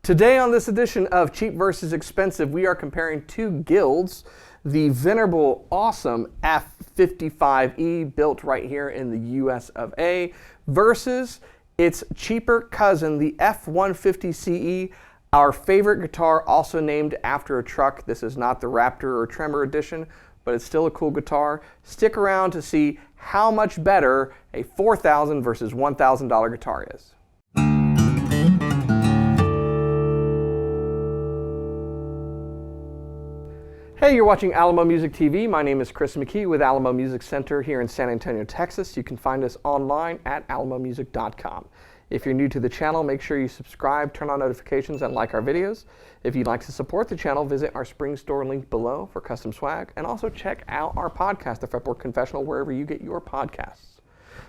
Today on this edition of Cheap versus Expensive, we are comparing two guilds, the venerable, awesome F-55E built right here in the US of A versus its cheaper cousin, the F-150CE, our favorite guitar, also named after a truck. This is not the Raptor or Tremor edition, but it's still a cool guitar. Stick around to see how much better a $4,000 versus $1,000 guitar is. Hey, you're watching Alamo Music TV. My name is Chris McKee with Alamo Music Center here in San Antonio, Texas. You can find us online at alamomusic.com. If you're new to the channel, make sure you subscribe, turn on notifications, and like our videos. If you'd like to support the channel, visit our spring store link below for custom swag, and also check out our podcast, the Fretboard Confessional, wherever you get your podcasts.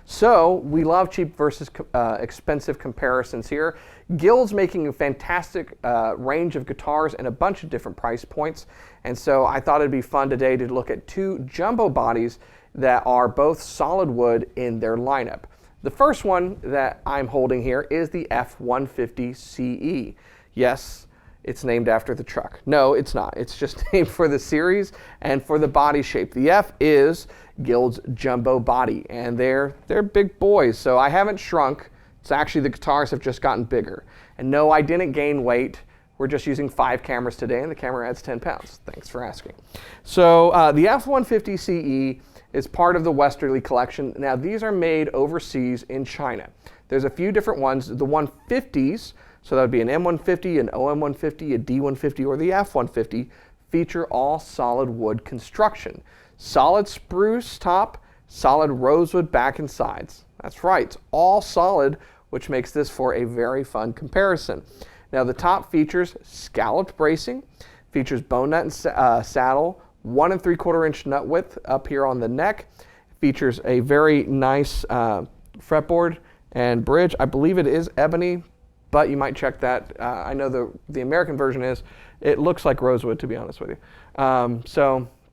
So, we love cheap versus expensive comparisons here. Guild's making a fantastic range of guitars and a bunch of different price points. And so I thought it'd be fun today to look at two jumbo bodies that are both solid wood in their lineup. The first one that I'm holding here is the F-150CE. Yes, it's named after the truck. No, it's not. It's just named for the series and for the body shape. The F is Guild's jumbo body, and they're big boys, so I haven't shrunk. It's actually the guitars have just gotten bigger. And no, I didn't gain weight. We're just using 5 cameras today, and the camera adds 10 pounds. Thanks for asking. So the F-150CE is part of the Westerly collection. Now, these are made overseas in China. There's a few different ones. The 150s, so that would be an M150, an OM150, a D150, or the F150, feature all solid wood construction. Solid spruce top, solid rosewood back and sides. That's right, it's all solid, which makes this for a very fun comparison. Now the top features scalloped bracing, features bone nut and saddle, 1 3/4 inch nut width up here on the neck, features a very nice fretboard and bridge. I believe it is ebony, but you might check that. I know the American version is. It looks like rosewood, to be honest with you.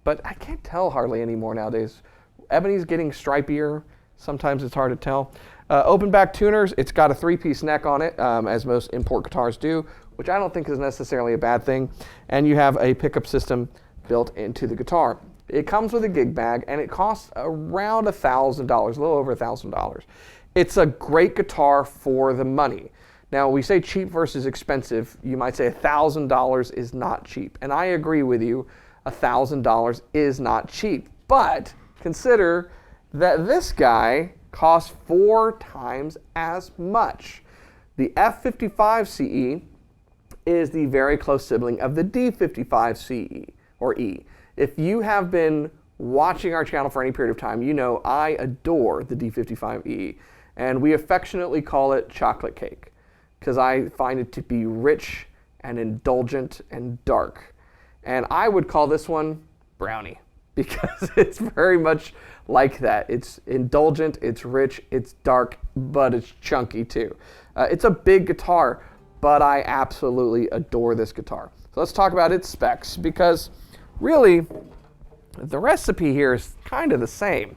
But I can't tell hardly anymore nowadays. Ebony's getting stripier. Sometimes it's hard to tell. Open back tuners, it's got a 3-piece neck on it, as most import guitars do, which I don't think is necessarily a bad thing. And you have a pickup system built into the guitar. It comes with a gig bag, and it costs around $1,000, a little over $1,000. It's a great guitar for the money. Now, we say cheap versus expensive. You might say $1,000 is not cheap. And I agree with you, $1,000 is not cheap. But consider that this guy costs 4 times as much. The F-55CE is the very close sibling of the D-55CE, or E. If you have been watching our channel for any period of time, you know I adore the D-55E, and we affectionately call it chocolate cake, because I find it to be rich and indulgent and dark. And I would call this one brownie, because it's very much like that. It's indulgent, it's rich, it's dark, but it's chunky too. It's a big guitar, but I absolutely adore this guitar. So let's talk about its specs, because really the recipe here is kind of the same.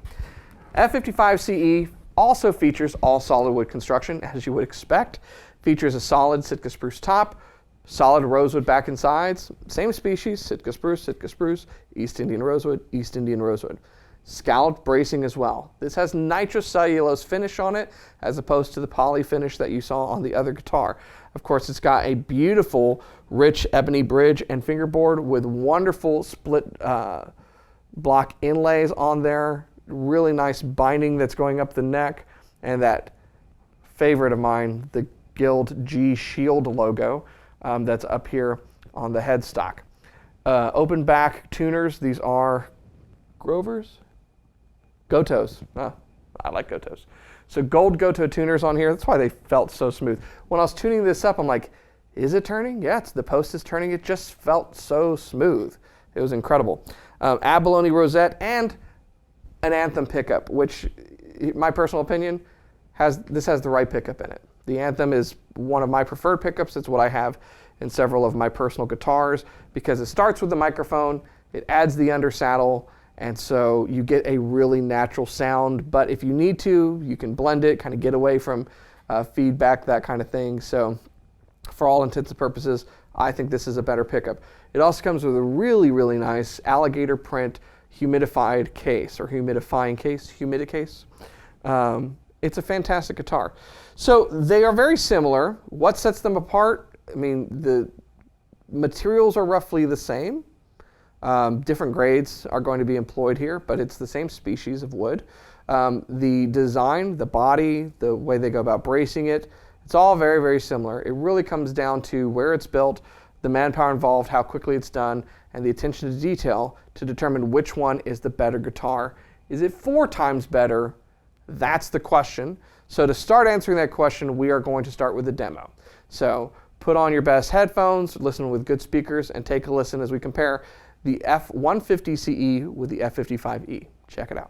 F-55CE also features all solid wood construction, as you would expect. Features a solid Sitka spruce top, solid rosewood back and sides, same species, Sitka spruce, East Indian rosewood, East Indian rosewood. Scalloped bracing as well. This has nitrocellulose finish on it, as opposed to the poly finish that you saw on the other guitar. Of course, it's got a beautiful, rich ebony bridge and fingerboard with wonderful split block inlays on there. Really nice binding that's going up the neck, and that favorite of mine, the Guild G Shield logo. That's up here on the headstock. Open back tuners, these are Grovers? Gotos. I like Gotos. So gold Goto tuners on here, that's why they felt so smooth. When I was tuning this up, I'm like, is it turning? Yeah, the post is turning. It just felt so smooth. It was incredible. Abalone rosette and an Anthem pickup, which, my personal opinion, this has the right pickup in it. The Anthem is one of my preferred pickups. It's what I have in several of my personal guitars, because it starts with the microphone, it adds the undersaddle, and so you get a really natural sound. But if you need to, you can blend it, kind of get away from feedback, that kind of thing. So For all intents and purposes, I think this is a better pickup. It also comes with a really, really nice alligator print humidified case, or humidifying case, humidicase. It's a fantastic guitar. So they are very similar. What sets them apart? I mean, the materials are roughly the same. Different grades are going to be employed here, but it's the same species of wood. The design, the body, the way they go about bracing it, it's all very, very similar. It really comes down to where it's built, the manpower involved, how quickly it's done, and the attention to detail to determine which one is the better guitar. Is it 4 times better? That's the question. So to start answering that question, we are going to start with a demo. So put on your best headphones, listen with good speakers, and take a listen as we compare the F-150CE with the F-55E. Check it out.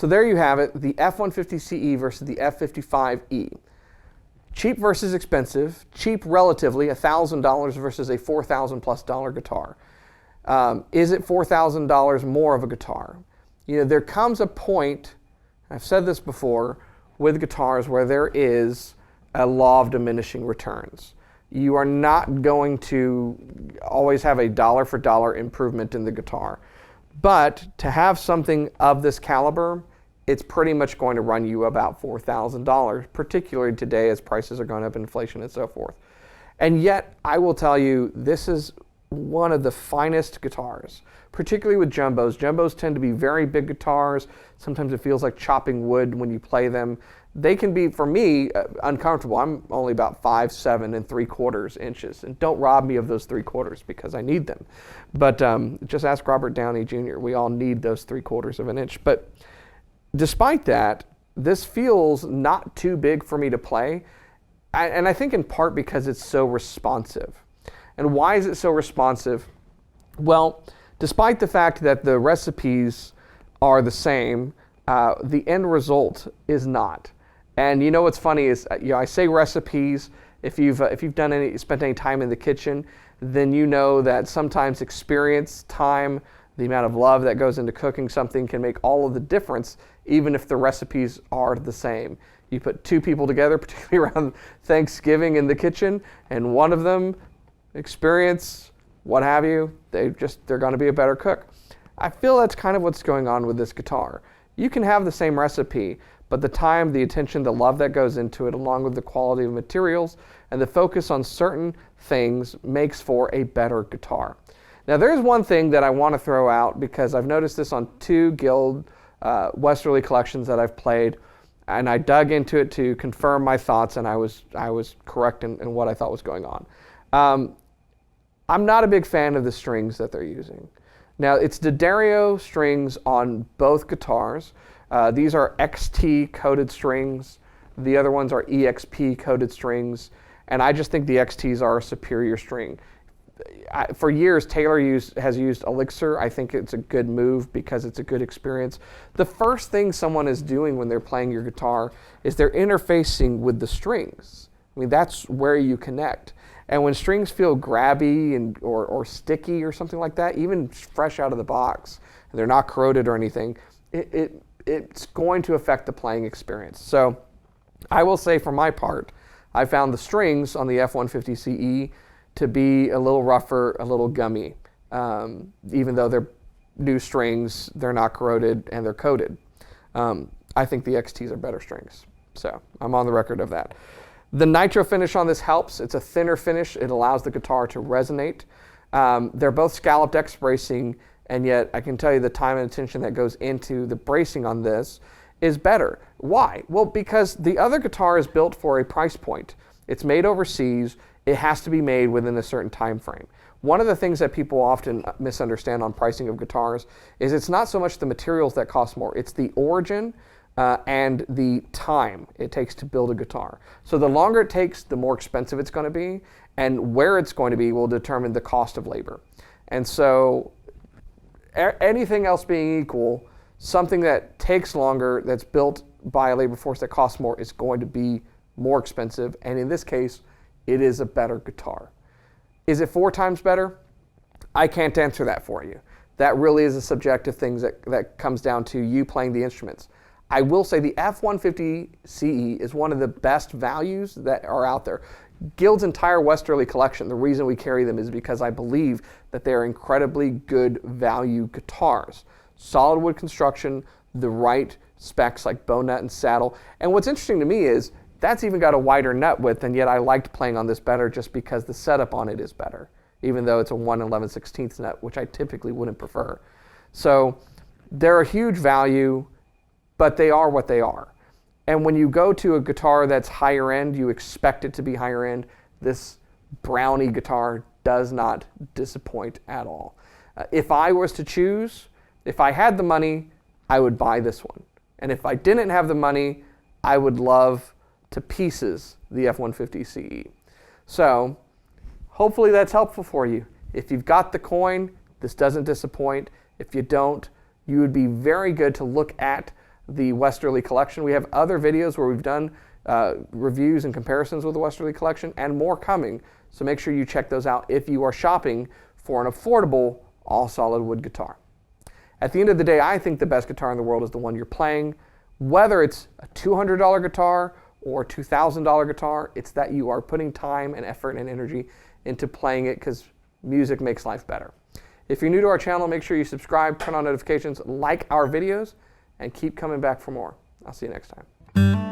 So there you have it, the F-150CE versus the F-55E. Cheap versus expensive. Cheap relatively, $1,000 versus a $4,000+ guitar. Is it $4,000 more of a guitar? You know, there comes a point, I've said this before, with guitars where there is a law of diminishing returns. You are not going to always have a dollar for dollar improvement in the guitar. But to have something of this caliber, it's pretty much going to run you about $4,000, particularly today as prices are going up, inflation and so forth. And yet, I will tell you, this is one of the finest guitars, particularly with jumbos. Jumbos tend to be very big guitars. Sometimes it feels like chopping wood when you play them. They can be, for me, uncomfortable. I'm only about 5'7" 3/4 inches. And don't rob me of those 3/4 because I need them. But just ask Robert Downey Jr. We all need those 3/4 of an inch. But despite that, this feels not too big for me to play. And I think in part because it's so responsive. And why is it so responsive? Well, despite the fact that the recipes are the same, the end result is not. And you know what's funny is, I say recipes. If you've spent any time in the kitchen, then you know that sometimes experience, time, the amount of love that goes into cooking something can make all of the difference, even if the recipes are the same. You put two people together, particularly around Thanksgiving in the kitchen, and one of them, experience, what have you, they're going to be a better cook. I feel that's kind of what's going on with this guitar. You can have the same recipe, but the time, the attention, the love that goes into it, along with the quality of materials and the focus on certain things, makes for a better guitar. Now, there's one thing that I want to throw out, because I've noticed this on two Guild Westerly collections that I've played, and I dug into it to confirm my thoughts, and I was correct in what I thought was going on. I'm not a big fan of the strings that they're using. Now, it's D'Addario strings on both guitars. These are XT coated strings. The other ones are EXP coated strings. And I just think the XTs are a superior string. For years, Taylor has used Elixir. I think it's a good move because it's a good experience. The first thing someone is doing when they're playing your guitar is they're interfacing with the strings. I mean, that's where you connect. And when strings feel grabby or sticky or something like that, even fresh out of the box, and they're not corroded or anything, it's going to affect the playing experience. So I will say, for my part, I found the strings on the F-150CE to be a little rougher, a little gummy. Even though they're new strings, they're not corroded and they're coated. I think the XTs are better strings. So I'm on the record of that. The nitro finish on this helps. It's a thinner finish. It allows the guitar to resonate. They're both scalloped X bracing, and yet I can tell you the time and attention that goes into the bracing on this is better. Why? Well, because the other guitar is built for a price point. It's made overseas. It has to be made within a certain time frame. One of the things that people often misunderstand on pricing of guitars is it's not so much the materials that cost more. It's the origin and the time it takes to build a guitar. So the longer it takes, the more expensive it's going to be, and where it's going to be will determine the cost of labor. And so anything else being equal, something that takes longer, that's built by a labor force that costs more, is going to be more expensive. And in this case, it is a better guitar. Is it 4 times better? I can't answer that for you. That really is a subjective thing that comes down to you playing the instruments. I will say the F-150CE is one of the best values that are out there. Guild's entire Westerly collection, the reason we carry them is because I believe that they're incredibly good value guitars. Solid wood construction, the right specs like bow nut and saddle. And what's interesting to me is that's even got a wider nut width, and yet I liked playing on this better just because the setup on it is better, even though it's a 1 11/16 nut, which I typically wouldn't prefer. So they're a huge value, but they are what they are. And when you go to a guitar that's higher end, you expect it to be higher end. This Brownie guitar does not disappoint at all. If I was to choose, if I had the money, I would buy this one. And if I didn't have the money, I would love to pieces the F-150CE. So hopefully that's helpful for you. If you've got the coin, this doesn't disappoint. If you don't, you would be very good to look at the Westerly collection. We have other videos where we've done reviews and comparisons with the Westerly collection, and more coming. So make sure you check those out if you are shopping for an affordable all solid wood guitar. At the end of the day, I think the best guitar in the world is the one you're playing. Whether it's a $200 guitar or $2,000 guitar, it's that you are putting time and effort and energy into playing it, because music makes life better. If you're new to our channel, make sure you subscribe, turn on notifications, like our videos, and keep coming back for more. I'll see you next time.